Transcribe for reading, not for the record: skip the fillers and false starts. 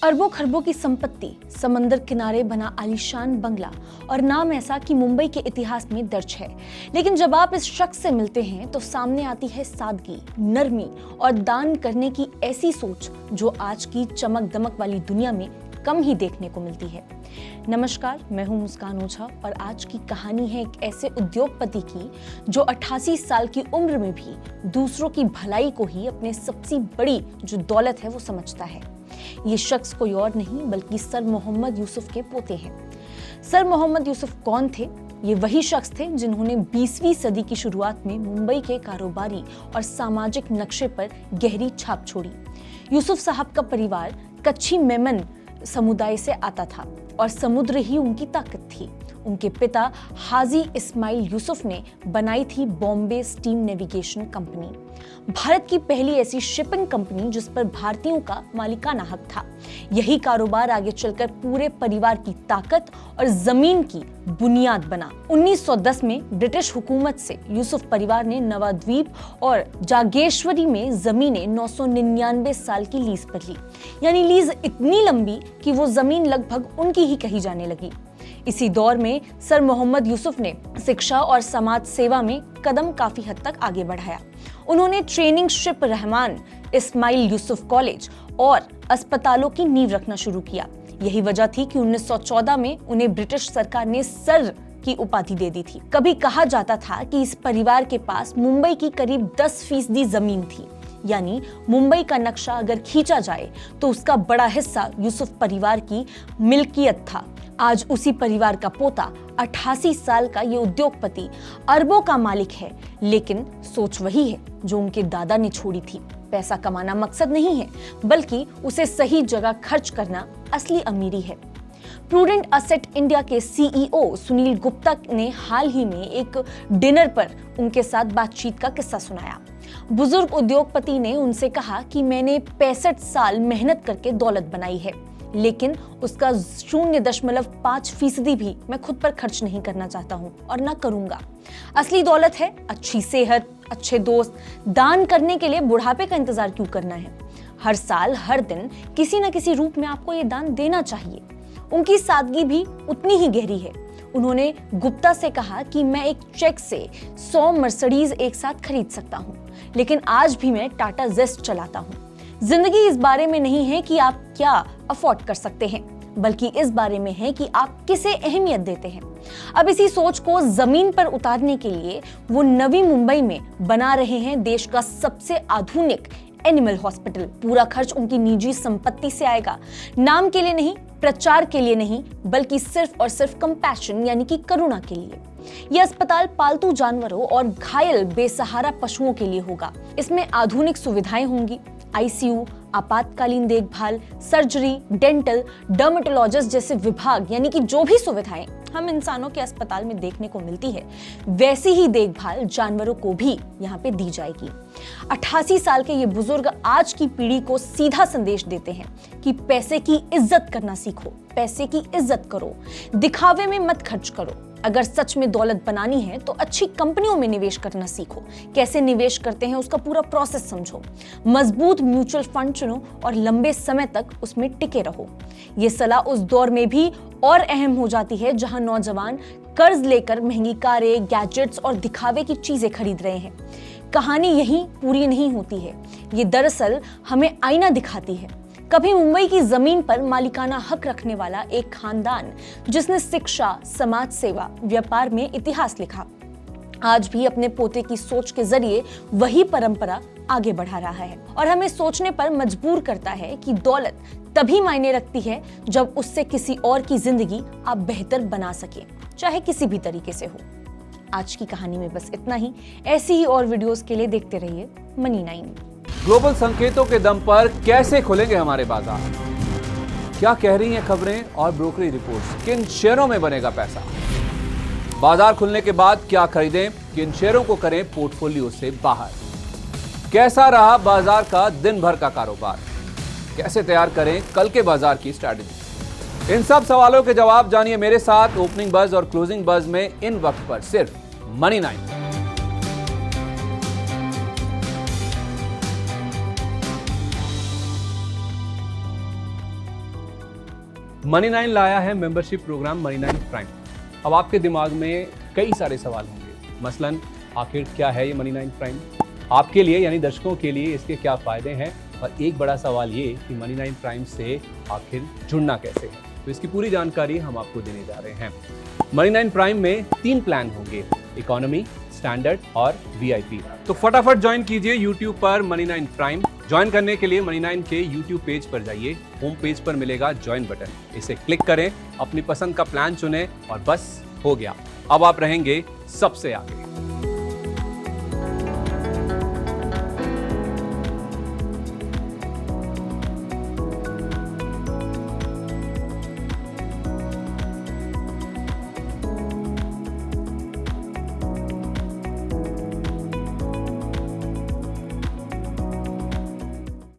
अरबों खरबों की संपत्ति, समंदर किनारे बना आलीशान बंगला और नाम ऐसा कि मुंबई के इतिहास में दर्ज है। लेकिन जब आप इस शख्स से मिलते हैं तो सामने आती है सादगी, नरमी और दान करने की ऐसी सोच जो आज की चमक दमक वाली दुनिया में कम ही देखने को मिलती है। नमस्कार, मैं हूं मुस्कान ओझा और आज की कहानी है एक ऐसे उद्योगपति की जो 88 साल की उम्र में भी दूसरों की भलाई को ही अपने सबसे बड़ी जो दौलत है वो समझता है। ये शख्स कोई और नहीं बल्कि सर मोहम्मद यूसुफ के पोते हैं। सर मोहम्मद यूसुफ कौन थे? ये वही शख्स थे जिन्होंने 20वीं सदी की शुरुआत में मुंबई के कारोबारी और सामाजिक नक्शे पर गहरी छाप छोड़ी। यूसुफ साहब का परिवार कच्ची मेमन समुदाय से आता था और समुद्र ही उनकी ताकत थी। उनके पिता हाजी इस्माइल यूसुफ ने बनाई थी Bombay steam navigation company, Bharat की पहली ऐसी शिपिंग कंपनी जिस पर भारतीयों का मालिकाना हक था। यही कारोबार आगे चलकर पूरे परिवार की ताकत और जमीन की बुनियाद बना। 1910 में ब्रिटिश हुकूमत से यूसुफ परिवार ने नवाद्वीप और जागेश्वरी में जमीनें 999 साल की लीज पर ली। यानी लीज इतनी लंबी कि वो जमीन लगभग उनकी ही कही जाने लगी। इसी दौर में सर मोहम्मद यूसुफ ने शिक्षा और समाज सेवा में कदम काफी हद तक आगे बढ़ाया। उन्होंने training ship Rahman Ismail Yusuf college और अस्पतालों की नींव रखना शुरू किया। यही वजह थी कि 1914 में उन्हें ब्रिटिश सरकार ने सर की उपाधि दे दी थी। कभी कहा जाता था कि इस परिवार के पास मुंबई की करीब 10% जमीन थी। यानी मुंबई का नक्शा अगर खींचा जाए तो उसका बड़ा हिस्सा यूसुफ परिवार की मिल्कियत था। आज उसी परिवार का पोता 88 साल का ये उद्योगपति अरबों का मालिक है, लेकिन सोच वही है जो उनके दादा ने छोड़ी थी। पैसा कमाना मकसद नहीं है, बल्कि उसे सही जगह खर्च करना असली अमीरी है। प्रूडेंट असेट इंडिया के सीईओ सुनील गुप्ता ने हाल ही में एक डिनर पर उनके साथ बातचीत का किस्सा सुनाया। बुजुर्ग उद्योगपति ने उनसे कहा कि मैंने 65 साल मेहनत करके दौलत बनाई है, लेकिन उसका 0.5% भी मैं खुद पर खर्च नहीं करना चाहता हूं और ना करूंगा। असली दौलत है अच्छी सेहत, अच्छे दोस्त। दान करने के लिए बुढ़ापे का इंतजार क्यों करना है? हर साल हर दिन किसी न किसी रूप में आपको ये दान देना चाहिए। उनकी सादगी भी उतनी ही गहरी है। उन्होंने गुप्ता से कहा कि मैं एक चेक से 100 मर्सिडीज एक साथ खरीद सकता हूं, लेकिन आज भी मैं टाटा जेस्ट चलाता हूं। जिंदगी इस बारे में नहीं है कि आप क्या अफोर्ड कर सकते हैं, बल्कि इस बारे में है कि आप किसे अहमियत देते हैं। अब इसी सोच को जमीन पर उतारने के लिए वो नवी मुंबई में बना रहे हैं देश का सबसे आधुनिक एनिमल हॉस्पिटल। पूरा खर्च उनकी निजी संपत्ति से आएगा। नाम के लिए नहीं, प्रचार के लिए नहीं, बल्कि सिर्फ और सिर्फ कंपैशन यानी कि करुणा के लिए। यह अस्पताल पालतू जानवरों और घायल बेसहारा पशुओं के लिए होगा। इसमें आधुनिक सुविधाएं होंगी, आईसीयू, आपातकालीन देखभाल, सर्जरी, डेंटल, डर्मेटोलॉजिस्ट जैसे विभाग, यानी कि जो भी सुविधाएं हम इंसानों के अस्पताल में देखने को मिलती है, वैसी ही देखभाल जानवरों को भी यहाँ पे दी जाएगी। 88 साल के ये बुजुर्ग आज की पीढ़ी को सीधा संदेश देते हैं कि पैसे की इज्जत करना सीखो, पैसे की इज्जत करो, दिखावे में मत खर्च करो। अगर सच में दौलत बनानी है तो अच्छी कंपनियों में निवेश करना सीखो। कैसे निवेश करते हैं उसका पूरा प्रोसेस समझो। मजबूत म्यूचुअल फंड चुनो और लंबे समय तक उसमें टिके रहो। ये सलाह उस दौर में भी और अहम हो जाती है जहां नौजवान कर्ज लेकर महंगी कारें, गैजेट्स और दिखावे की चीजें खरीद रहे हैं। कहानी यहीं पूरी नहीं होती है। ये दरअसल हमें आईना दिखाती है। कभी मुंबई की जमीन पर मालिकाना हक रखने वाला एक खानदान जिसने शिक्षा, समाज सेवा, व्यापार में इतिहास लिखा, आज भी अपने पोते की सोच के जरिए वही परंपरा आगे बढ़ा रहा है और हमें सोचने पर मजबूर करता है कि दौलत तभी मायने रखती है जब उससे किसी और की जिंदगी आप बेहतर बना सके, चाहे किसी भी तरीके से हो। आज की कहानी में बस इतना ही। ऐसी ही और वीडियोस के लिए देखते रहिए मनी 9। ग्लोबल संकेतों के दम पर कैसे खुलेंगे हमारे बाजार? क्या कह रही हैं खबरें और ब्रोकरी रिपोर्ट्स? किन शेयरों में बनेगा पैसा? बाजार खुलने के बाद क्या खरीदें? किन शेयरों को करें पोर्टफोलियो से बाहर? कैसा रहा बाजार का दिन भर का कारोबार? कैसे तैयार करें कल के बाजार की स्ट्रैटेजी? इन सब सवालों के जवाब जानिए मेरे साथ ओपनिंग बज और क्लोजिंग बज में इन वक्त पर सिर्फ मनी 9। मनी 9 लाया है मेंबरशिप प्रोग्राम मनी 9 प्राइम। अब आपके दिमाग में कई सारे सवाल होंगे, मसलन आखिर क्या है ये मनी 9 प्राइम, आपके लिए यानी दर्शकों के लिए इसके क्या फ़ायदे हैं, और एक बड़ा सवाल ये कि मनी 9 प्राइम से आखिर जुड़ना कैसे है। तो इसकी पूरी जानकारी हम आपको देने जा रहे हैं। मनी 9 प्राइम में 3 प्लान होंगे, इकोनॉमी, स्टैंडर्ड और वीआईपी। तो फटाफट ज्वाइन कीजिए YouTube पर मनी 9 प्राइम। ज्वाइन करने के लिए मनी 9 के YouTube पेज पर जाइए, होम पेज पर मिलेगा ज्वाइन बटन, इसे क्लिक करें, अपनी पसंद का प्लान चुनें और बस हो गया, अब आप रहेंगे सबसे आगे।